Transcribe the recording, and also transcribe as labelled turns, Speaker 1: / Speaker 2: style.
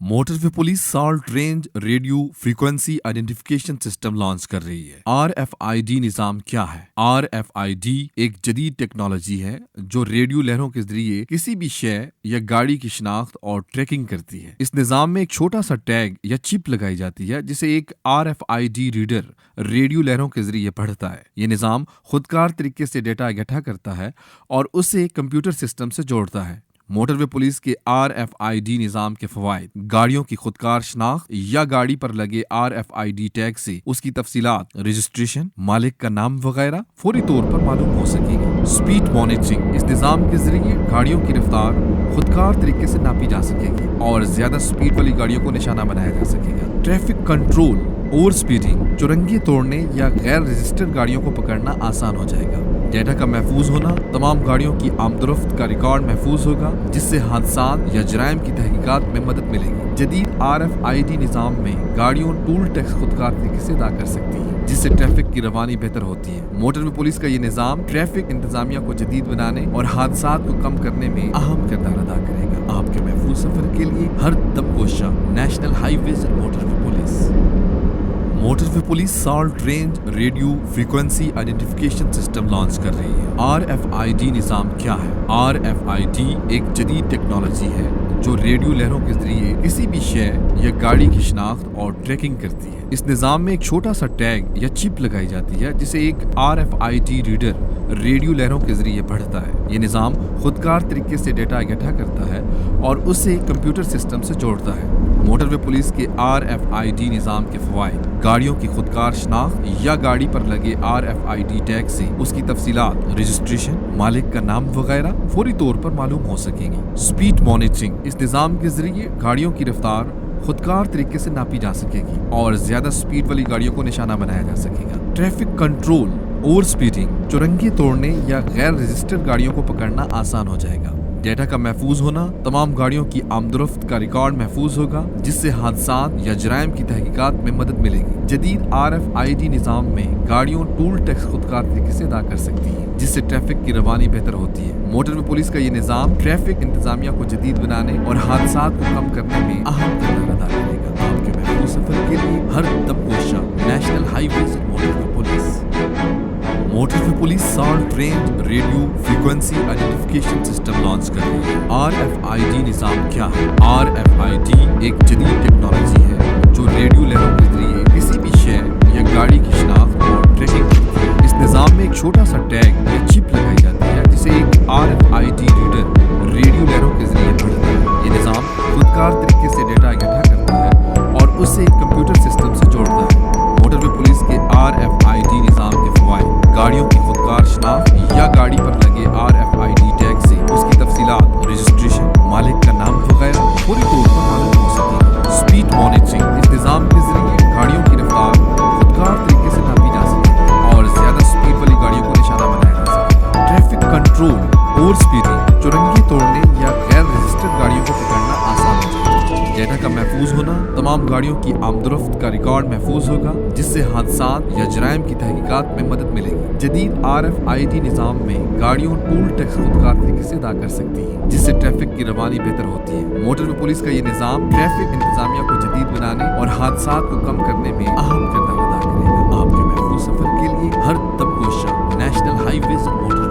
Speaker 1: Motorway police salt range radio frequency identification system launch کر رہی ہے۔ RFID نظام کیا ہے؟ RFID ایک جدید ٹیکنالوجی ہے جو ریڈیو لہروں کے ذریعے کسی بھی شے یا گاڑی کی شناخت اور ٹریکنگ کرتی ہے۔ اس نظام میں ایک چھوٹا سا ٹیگ یا چپ لگائی جاتی ہے جسے ایک RFID ریڈر ریڈیو لہروں کے ذریعے پڑھتا ہے۔ یہ نظام خودکار طریقے سے ڈیٹا اکٹھا کرتا ہے اور اسے کمپیوٹر سسٹم سے جوڑتا ہے۔ موٹروے پولیس کے RFID نظام کے فوائد: گاڑیوں کی خودکار شناخت یا گاڑی پر لگے RFID ٹیگ سے اس کی تفصیلات، رجسٹریشن، مالک کا نام وغیرہ فوری طور پر معلوم ہو سکے گی۔ سپیڈ مانیٹرنگ: اس نظام کے ذریعے گاڑیوں کی رفتار خودکار طریقے سے ناپی جا سکے گی اور زیادہ سپیڈ والی گاڑیوں کو نشانہ بنایا جا سکے گا۔ ٹریفک کنٹرول: اوور سپیڈنگ، چرنگے توڑنے یا غیر رجسٹرڈ گاڑیوں کو پکڑنا آسان ہو جائے گا۔ ڈیٹا کا محفوظ ہونا: تمام گاڑیوں کی آمد و رفت کا ریکارڈ محفوظ ہوگا جس سے حادثات یا جرائم کی تحقیقات میں مدد ملے گی۔ جدید RFID نظام میں گاڑیوں ٹول ٹیکس خودکار طریقے سے ادا کر سکتی ہے جس سے ٹریفک کی روانی بہتر ہوتی ہے۔ موٹروے پولیس کا یہ نظام ٹریفک انتظامیہ کو جدید بنانے اور حادثات کو کم کرنے میں اہم کردار ادا کرے گا۔ آپ کے محفوظ سفر کے لیے ہر دم کوشاں نیشنل ہائی ویز اور motorway police. Motorway police salt range radio frequency identification system launch کر رہی ہے۔ RFID نظام کیا ہے؟ RFID ایک جدید ٹیکنالوجی ہے جو ریڈیو لہروں کے ذریعے کسی بھی شے یا گاڑی کی شناخت اور ٹریکنگ کرتی ہے۔ اس نظام میں ایک چھوٹا سا ٹیگ یا چپ لگائی جاتی ہے جسے ایک RFID ریڈر ریڈیو لہروں کے ذریعے پڑھتا ہے۔ یہ نظام خودکار طریقے سے ڈیٹا اکٹھا کرتا ہے اور اسے کمپیوٹر سسٹم سے جوڑتا ہے۔ موٹروے پولیس کے RFID نظام کے فوائد: گاڑیوں کی خودکار شناخت یا گاڑی پر لگے RFID ٹیگ سے اس کی تفصیلات، رجسٹریشن، مالک کا نام وغیرہ فوری طور پر معلوم ہو سکیں گی۔ سپیڈ مانیٹرنگ: اس نظام کے ذریعے گاڑیوں کی رفتار خودکار طریقے سے ناپی جا سکے گی اور زیادہ سپیڈ والی گاڑیوں کو نشانہ بنایا جا سکے گا۔ ٹریفک کنٹرول: اوور سپیڈنگ، چرنگے توڑنے یا غیر رجسٹرڈ گاڑیوں کو پکڑنا آسان ہو جائے گا۔ ڈیٹا کا محفوظ ہونا: تمام گاڑیوں کی آمد و رفت کا ریکارڈ محفوظ ہوگا جس سے حادثات یا جرائم کی تحقیقات میں مدد ملے گی۔ جدید RFID نظام میں گاڑیوں ٹول ٹیکس خودکار طریقے سے ادا کر سکتی ہے جس سے ٹریفک کی روانی بہتر ہوتی ہے۔ موٹروے پولیس کا یہ نظام ٹریفک انتظامیہ کو جدید بنانے اور حادثات کو کم کرنے میں اہم کردار ادا کرے گا۔ آپ کے محفوظ سفر کے لیے ہر دم کوشاں نیشنل ہائی ویز اور motorway police. Motorway police salt range radio frequency identification system launch کر رہی ہے۔ RFID نظام کیا ہے؟ RFID ایک جدید ٹیکنالوجی ہے جو ریڈیو لہروں کے ذریعے کسی بھی شے یا گاڑی کی شناخت اور ٹریکنگ کرتی ہے۔ اس نظام میں ایک چھوٹا سا ٹیگ یا چپ لگائی جاتی ہے جسے ایک RFID ریڈر ریڈیو لہروں کے ذریعے پڑھتا ہے۔ یہ نظام خودکار طریقے سے ڈیٹا اکٹھا کرتا ہے اور اسے کمپیوٹر سسٹم سے جوڑتا ہے۔ موٹروے پولیس کے RFID نظام کے فوائد: گاڑیوں کی خودکار شناخت یا گاڑی پر لگے RFID ٹیگ سے اس کی تفصیلات، رجسٹریشن، مالک کا نام وغیرہ فوری طور پر معلوم ہو سکے گی۔ سپیڈ مانیٹرنگ: اس نظام کے ذریعے گاڑیوں کی رفتار خودکار طریقے سے ناپی جا سکے گی اور زیادہ سپیڈ والی گاڑیوں کو نشانہ بنایا جا سکے گا۔ ٹریفک کنٹرول: اوور سپیڈنگ، چرنگے توڑنے یا غیر رجسٹرڈ گاڑیوں کو پکڑنا آسان ہو جائے گا۔ ڈیٹا کا محفوظ ہونا: تمام گاڑیوں کی آمد و رفت کا ریکارڈ محفوظ ہوگا جس سے حادثات یا جرائم کی تحقیقات میں مدد ملے گی۔ جدید RFID نظام میں گاڑیوں ٹول ٹیکس خودکار طریقے سے ادا کر سکتی ہے جس سے ٹریفک کی روانی بہتر ہوتی ہے۔ موٹروے پولیس کا یہ نظام ٹریفک انتظامیہ کو جدید بنانے اور حادثات کو کم کرنے میں اہم کردار ادا کرے گا۔ آپ کے محفوظ سفر کے لیے ہر دم کوشاں نیشنل ہائی ویز اور